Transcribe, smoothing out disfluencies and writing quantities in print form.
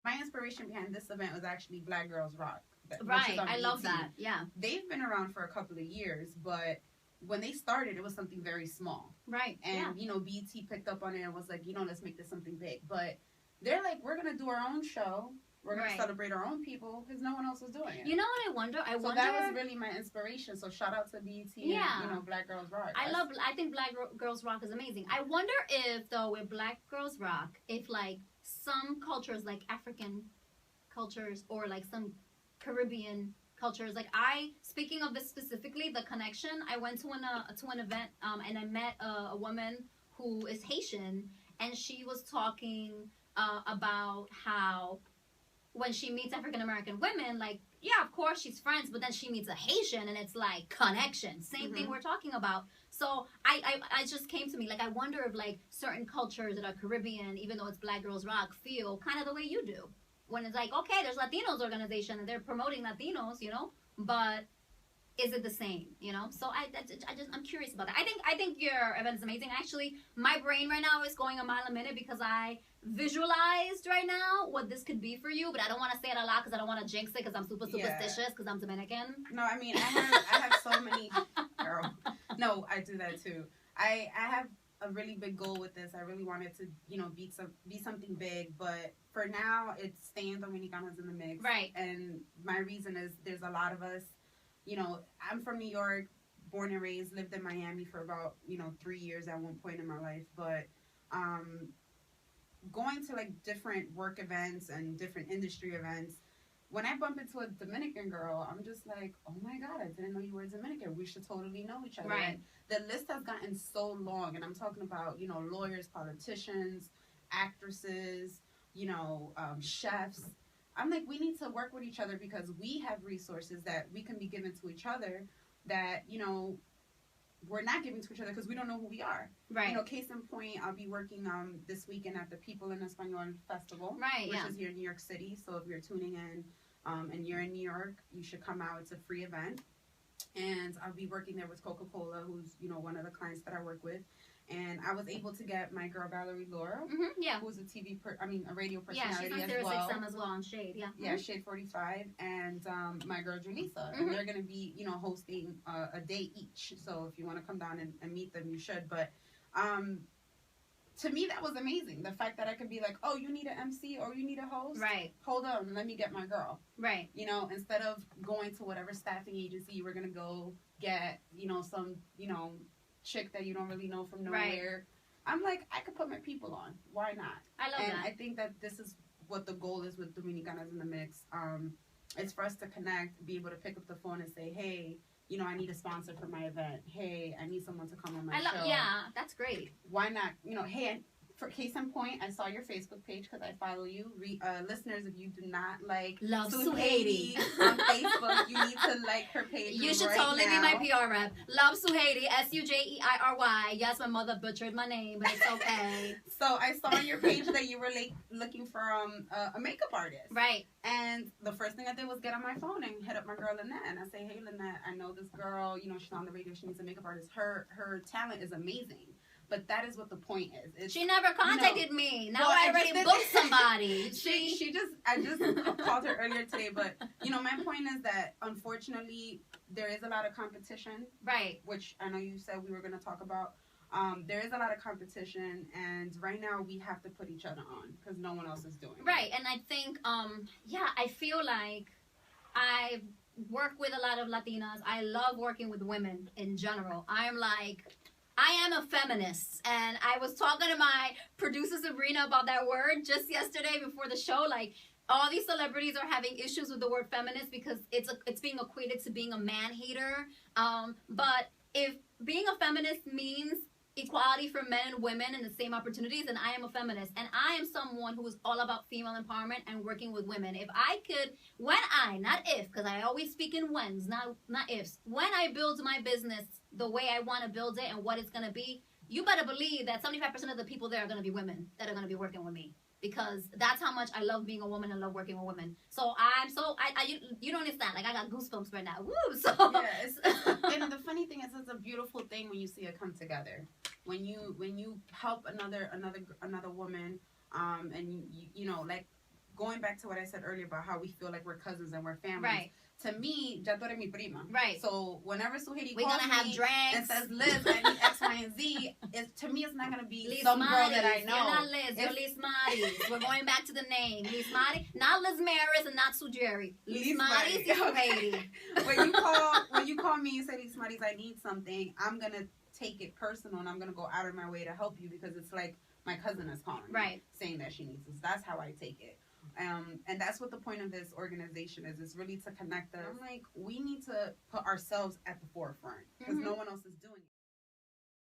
My inspiration behind this event was actually Black Girls Rock. Right, I love that. Yeah, they've been around for a couple of years, but when they started, it was something very small. Right. And BT picked up on it and was like, let's make this something big. But they're like, we're gonna do our own show. We're gonna celebrate our own people because no one else was doing it. You know what I wonder? So that was really my inspiration. So shout out to BT and Black Girls Rock. I think Black Girls Rock is amazing. I wonder if though with Black Girls Rock, if like some cultures like African cultures or like some Caribbean cultures, like speaking of this specifically, the connection, I went to an event and I met a woman who is Haitian, and she was talking about how when she meets African American women, like, yeah, of course she's friends, but then she meets a Haitian and it's like connection. Same thing we're talking about. So I just came to me, like, I wonder if like certain cultures that are Caribbean, even though it's Black Girls Rock, feel kind of the way you do. When it's like, okay, there's Latinos organization and they're promoting Latinos, but is it the same, So I'm curious about that. I think your event is amazing. Actually, my brain right now is going a mile a minute because I visualized right now what this could be for you, but I don't want to say it a lot because I don't want to jinx it because I'm super superstitious because I'm Dominican. No, I mean, I have so many, girl. No, I do that too. I have a really big goal with this. I really wanted to, be something big, but for now, it's staying Dominicanas in the mix. Right. And my reason is there's a lot of us, I'm from New York, born and raised, lived in Miami for about, 3 years at one point in my life, but going to like different work events and different industry events, when I bump into a Dominican girl, I'm just like, oh my God, I didn't know you were Dominican. We should totally know each other. Right. And the list has gotten so long, and I'm talking about, lawyers, politicians, actresses, chefs. I'm like, we need to work with each other because we have resources that we can be given to each other that, we're not giving to each other because we don't know who we are. Right. Case in point, I'll be working this weekend at the People in Espanol Festival, right, which is here in New York City. So if you're tuning in and you're in New York, you should come out. It's a free event. And I'll be working there with Coca-Cola, who's, one of the clients that I work with. And I was able to get my girl Valerie Laura, who's a radio personality she's on SIRIUSXM as well on Shade, Yeah, Shade 45, and my girl Julissa. And they're going to be, hosting a day each. So if you want to come down and meet them, you should. But to me, that was amazing. The fact that I could be like, oh, you need an MC or you need a host? Right. Hold on, let me get my girl. Right. Instead of going to whatever staffing agency you were going to go get, some, chick that you don't really know from nowhere. Right. I'm like, I could put my people on. Why not? I love that. And I think that this is what the goal is with Dominicanas in the Mix. It's for us to connect, be able to pick up the phone and say, hey, I need a sponsor for my event. Hey, I need someone to come on my show. Yeah, that's great. Why not? Hey, for case in point, I saw your Facebook page because I follow you. Listeners, if you do not like Love Suhaiti on Facebook, you need to like her page. You should totally be my PR rep. Love Suhaiti, Sujeiry. Yes, my mother butchered my name, but it's okay. So I saw on your page that you were looking for a makeup artist. Right. And the first thing I did was get on my phone and hit up my girl Lynette, and I say, hey Lynette, I know this girl. She's on the radio. She needs a makeup artist. Her talent is amazing. But that is what the point is. She never contacted me. Now I already booked somebody. I just called her earlier today. But, my point is that, unfortunately, there is a lot of competition. Right. Which I know you said we were going to talk about. There is a lot of competition. And right now we have to put each other on because no one else is doing it. Right. And I think, I feel like I work with a lot of Latinas. I love working with women in general. I am a feminist, and I was talking to my producer Sabrina about that word just yesterday before the show. Like, all these celebrities are having issues with the word feminist because it's being equated to being a man hater. But if being a feminist means equality for men and women and the same opportunities, and I am a feminist, and I am someone who is all about female empowerment and working with women. If I could, not if, because I always speak in whens, not ifs, when I build my business the way I want to build it and what it's going to be, you better believe that 75% of the people there are going to be women that are going to be working with me. Because that's how much I love being a woman and love working with women. So you don't understand. Like, I got goosebumps right now. Woo! So yeah, and the funny thing is, it's a beautiful thing when you see it come together. When you help another woman, and you going back to what I said earlier about how we feel like we're cousins and we're family. Right. To me, ya tú eres mi prima. Right. So whenever Suhiri we're calls gonna have me drinks and says, Liz, I need X, Y, and Z, to me it's not gonna be Lizmarys. some girl that I know. You're not Liz, you're Lizmarys. We're going back to the name. Lizmarys, not Lizmarys and not Sujeri. Lizmarys is a lady. When you call me and say, Lizmarys, I need something, I'm gonna take it personal and I'm gonna go out of my way to help you because it's like my cousin is calling me saying that she needs this. That's how I take it. And that's what the point of this organization is really to connect us. I'm like, we need to put ourselves at the forefront because no one else is doing it.